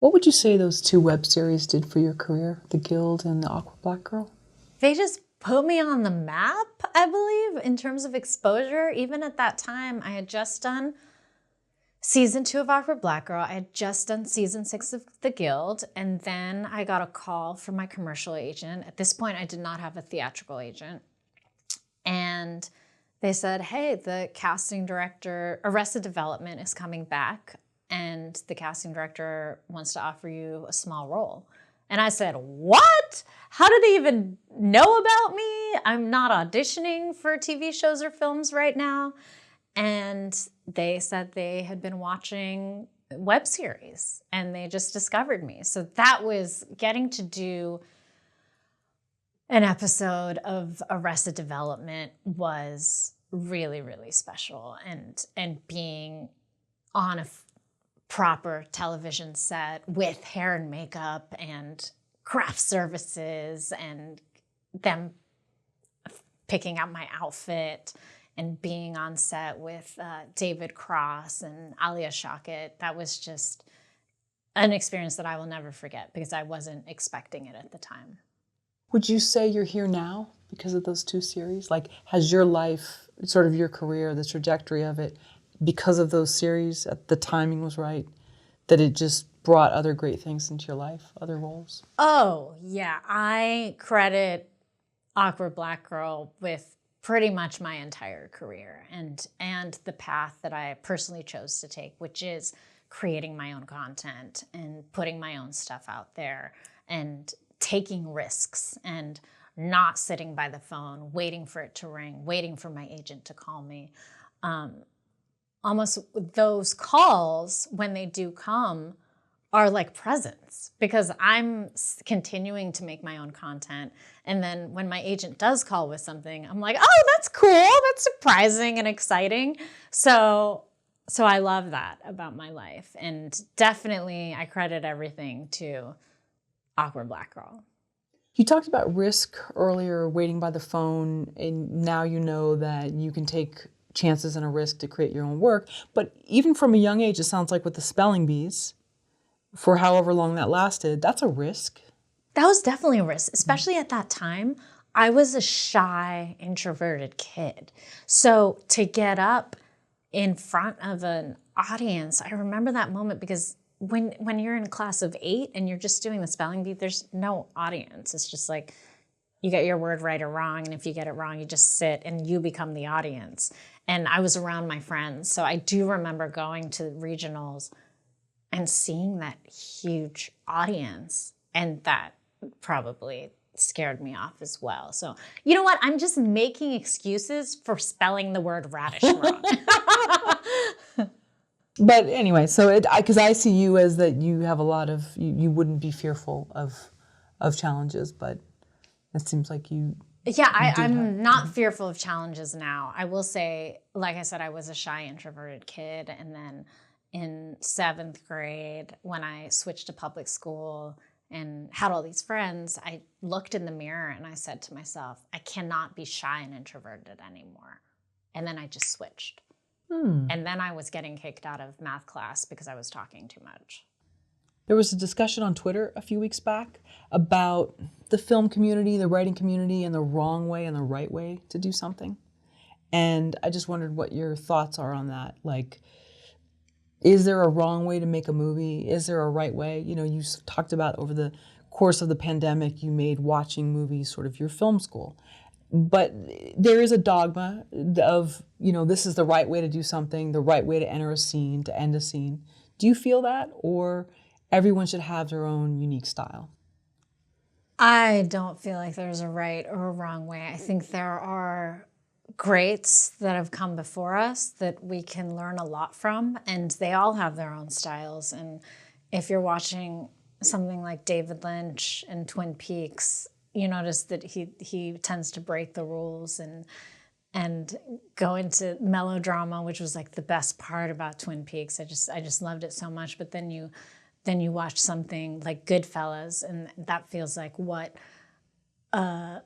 What would you say those two web series did for your career, The Guild and The Awkward Black Girl? They just put me on the map, I believe, in terms of exposure. Even at that time, I had just done season 2 of Awkward Black Girl. I had just done season 6 of The Guild. And then I got a call from my commercial agent. At this point, I did not have a theatrical agent. And they said, hey, the casting director, Arrested Development is coming back. And the casting director wants to offer you a small role. And I said, what? How do they even know about me? I'm not auditioning for TV shows or films right now. And they said they had been watching web series and they just discovered me. So that was getting to do an episode of Arrested Development was really, really special. And being on a proper television set with hair and makeup and craft services and them picking out my outfit and being on set with David Cross and Alia Shawkat, that was just an experience that I will never forget because I wasn't expecting it at the time. Would you say you're here now because of those two series? Like, has your life, sort of your career, the trajectory of it, because of those series, the timing was right, that it just brought other great things into your life, other roles? Oh, yeah. I credit Awkward Black Girl with pretty much my entire career and the path that I personally chose to take, which is creating my own content and putting my own stuff out there and taking risks and not sitting by the phone, waiting for it to ring, waiting for my agent to call me. Almost those calls, when they do come, are like presents because I'm continuing to make my own content. And then when my agent does call with something, I'm like, oh, that's cool. That's surprising and exciting. So I love that about my life. And definitely I credit everything to Awkward Black Girl. You talked about risk earlier, waiting by the phone, and now you know that you can take chances and a risk to create your own work. But even from a young age, it sounds like with the spelling bees, for however long that lasted, that's a risk. That was definitely a risk, especially at that time. I was a shy, introverted kid. So to get up in front of an audience, I remember that moment because when you're in a class of 8 and you're just doing the spelling bee, there's no audience. It's just like you get your word right or wrong, and if you get it wrong, you just sit and you become the audience. And I was around my friends, so I do remember going to regionals and seeing that huge audience, and that probably scared me off as well. So, you know what? I'm just making excuses for spelling the word radish wrong. But anyway, so because I see you as that you have a lot of, you wouldn't be fearful of challenges, but it seems like you. Yeah, I'm not fearful of challenges now. I will say, like I said, I was a shy, introverted kid, and then in 7th grade, when I switched to public school and had all these friends, I looked in the mirror and I said to myself, I cannot be shy and introverted anymore. And then I just switched. And then I was getting kicked out of math class because I was talking too much. There was a discussion on Twitter a few weeks back about the film community, the writing community, and the wrong way and the right way to do something. And I just wondered what your thoughts are on that. Like, is there a wrong way to make a movie? Is there a right way? You know, you talked about over the course of the pandemic, you made watching movies sort of your film school. But there is a dogma of, you know, this is the right way to do something, the right way to enter a scene, to end a scene. Do you feel that? Or everyone should have their own unique style? I don't feel like there's a right or a wrong way. I think there are greats that have come before us that we can learn a lot from, and they all have their own styles. And if you're watching something like David Lynch and Twin Peaks, you notice that he tends to break the rules and go into melodrama, which was like the best part about Twin Peaks. I just loved it so much. But then you watch something like Goodfellas, and that feels like what a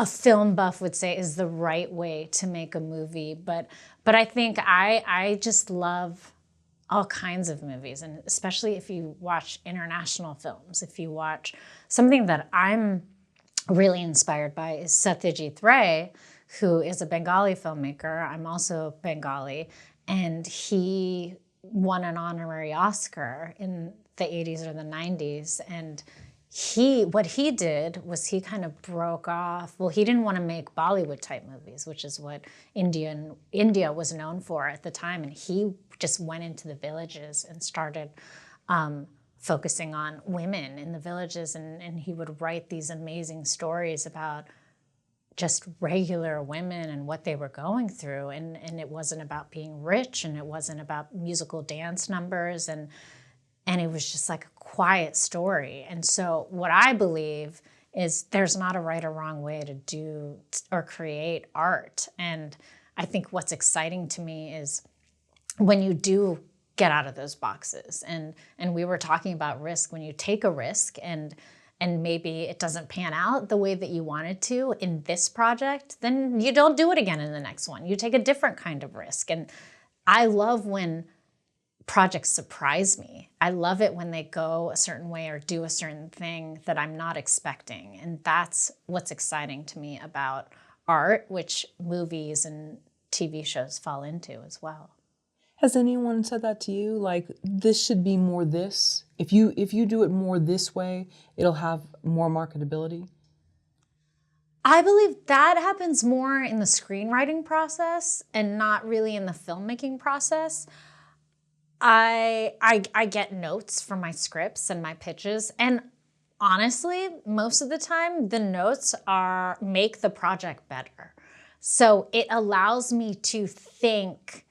film buff would say is the right way to make a movie. But I think I just love all kinds of movies, and especially if you watch international films. If you watch something that I'm really inspired by is Satyajit Ray, who is a Bengali filmmaker. I'm also Bengali, and he won an honorary Oscar in the 80s or the 90s. And what he did was he kind of broke off. Well, he didn't want to make Bollywood type movies, which is what India was known for at the time. And he just went into the villages and started focusing on women in the villages. And he would write these amazing stories about just regular women and what they were going through. And it wasn't about being rich, and it wasn't about musical dance numbers. And it was just like a quiet story. And so what I believe is there's not a right or wrong way to do or create art. And I think what's exciting to me is when you do get out of those boxes. And we were talking about risk. When you take a risk and maybe it doesn't pan out the way that you wanted to in this project, then you don't do it again in the next one. You take a different kind of risk. And I love when projects surprise me. I love it when they go a certain way or do a certain thing that I'm not expecting. And that's what's exciting to me about art, which movies and TV shows fall into as well. Has anyone said that to you? Like, this should be more this? If you do it more this way, it'll have more marketability? I believe that happens more in the screenwriting process and not really in the filmmaking process. I get notes from my scripts and my pitches, and honestly, most of the time, the notes make the project better. So it allows me to think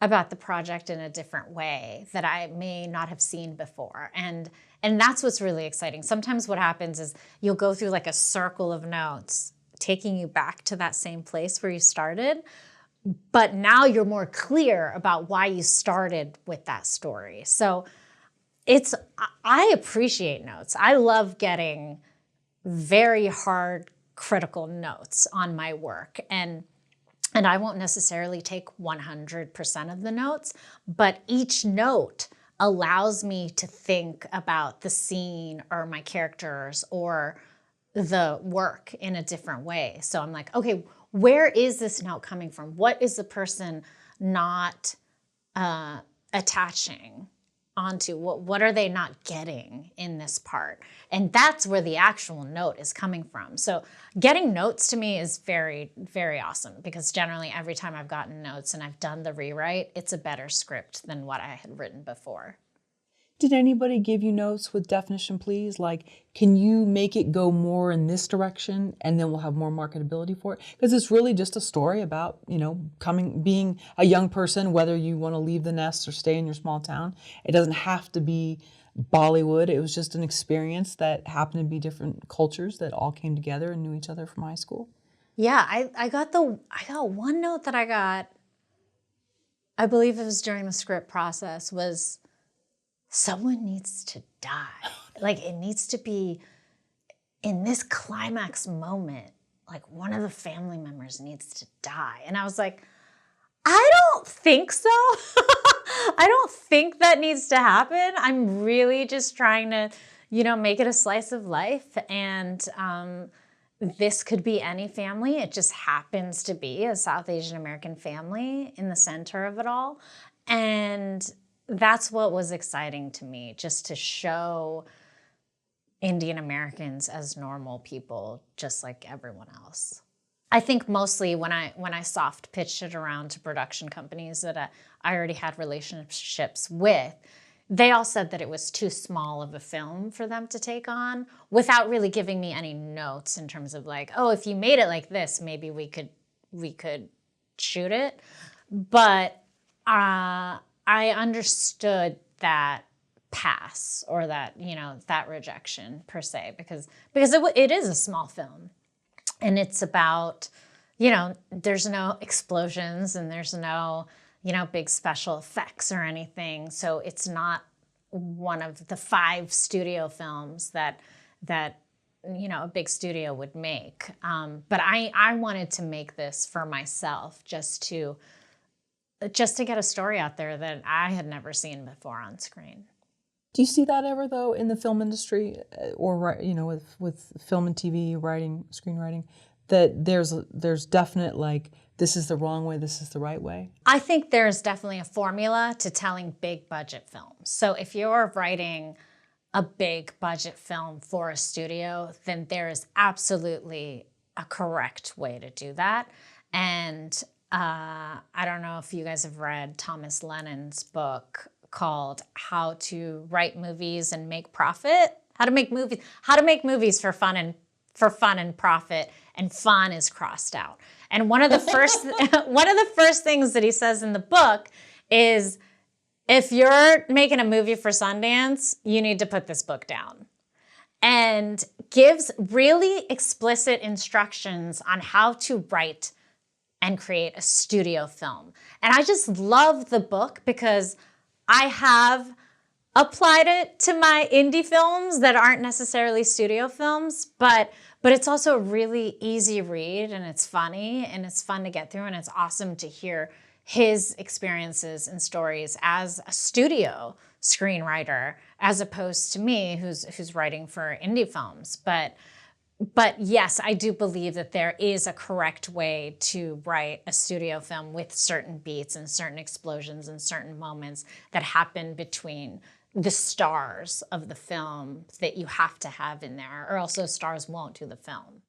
about the project in a different way that I may not have seen before. And that's what's really exciting. Sometimes what happens is you'll go through like a circle of notes, taking you back to that same place where you started, but now you're more clear about why you started with that story. So I appreciate notes. I love getting very hard critical notes on my work. And I won't necessarily take 100% of the notes, but each note allows me to think about the scene or my characters or the work in a different way. So I'm like, okay, where is this note coming from? What is the person not attaching onto? What are they not getting in this part? And that's where the actual note is coming from. So getting notes to me is very, very awesome, because generally every time I've gotten notes and I've done the rewrite, it's a better script than what I had written before. Did anybody give you notes with definition, please? Like, can you make it go more in this direction and then we'll have more marketability for it? Because it's really just a story about, being a young person, whether you want to leave the nest or stay in your small town. It doesn't have to be Bollywood. It was just an experience that happened to be different cultures that all came together and knew each other from high school. Yeah, I got one note that I got, I believe it was during the script process, was someone needs to die. Like, it needs to be in this climax moment, like one of the family members needs to die. And I was like, I don't think so. I don't think that needs to happen. I'm really just trying to, make it a slice of life. And this could be any family. It just happens to be a South Asian American family in the center of it all. And that's what was exciting to me, just to show Indian Americans as normal people, just like everyone else. I think mostly when I soft pitched it around to production companies that I already had relationships with, they all said that it was too small of a film for them to take on, without really giving me any notes in terms of like, oh, if you made it like this, maybe we could shoot it. But I understood that pass, or that, that rejection per se, because it is a small film, and it's about, there's no explosions and there's no, big special effects or anything. So it's not one of the 5 studio films that a big studio would make. But I wanted to make this for myself, just to just to get a story out there that I had never seen before on screen. Do you see that ever though in the film industry, or with film and TV writing, screenwriting, that there's definite like this is the wrong way, this is the right way? I think there's definitely a formula to telling big budget films. So if you're writing a big budget film for a studio, then there is absolutely a correct way to do that. And I don't know if you guys have read Thomas Lennon's book called How to Write Movies and Make Profit. How to make movies for fun and profit, and fun is crossed out. And one of the first things that he says in the book is, if you're making a movie for Sundance, you need to put this book down. And gives really explicit instructions on how to write and create a studio film. And I just love the book because I have applied it to my indie films that aren't necessarily studio films, but it's also a really easy read, and it's funny, and it's fun to get through, and it's awesome to hear his experiences and stories as a studio screenwriter, as opposed to me, who's writing for indie films. But yes, I do believe that there is a correct way to write a studio film with certain beats and certain explosions and certain moments that happen between the stars of the film that you have to have in there, or else those stars won't do the film.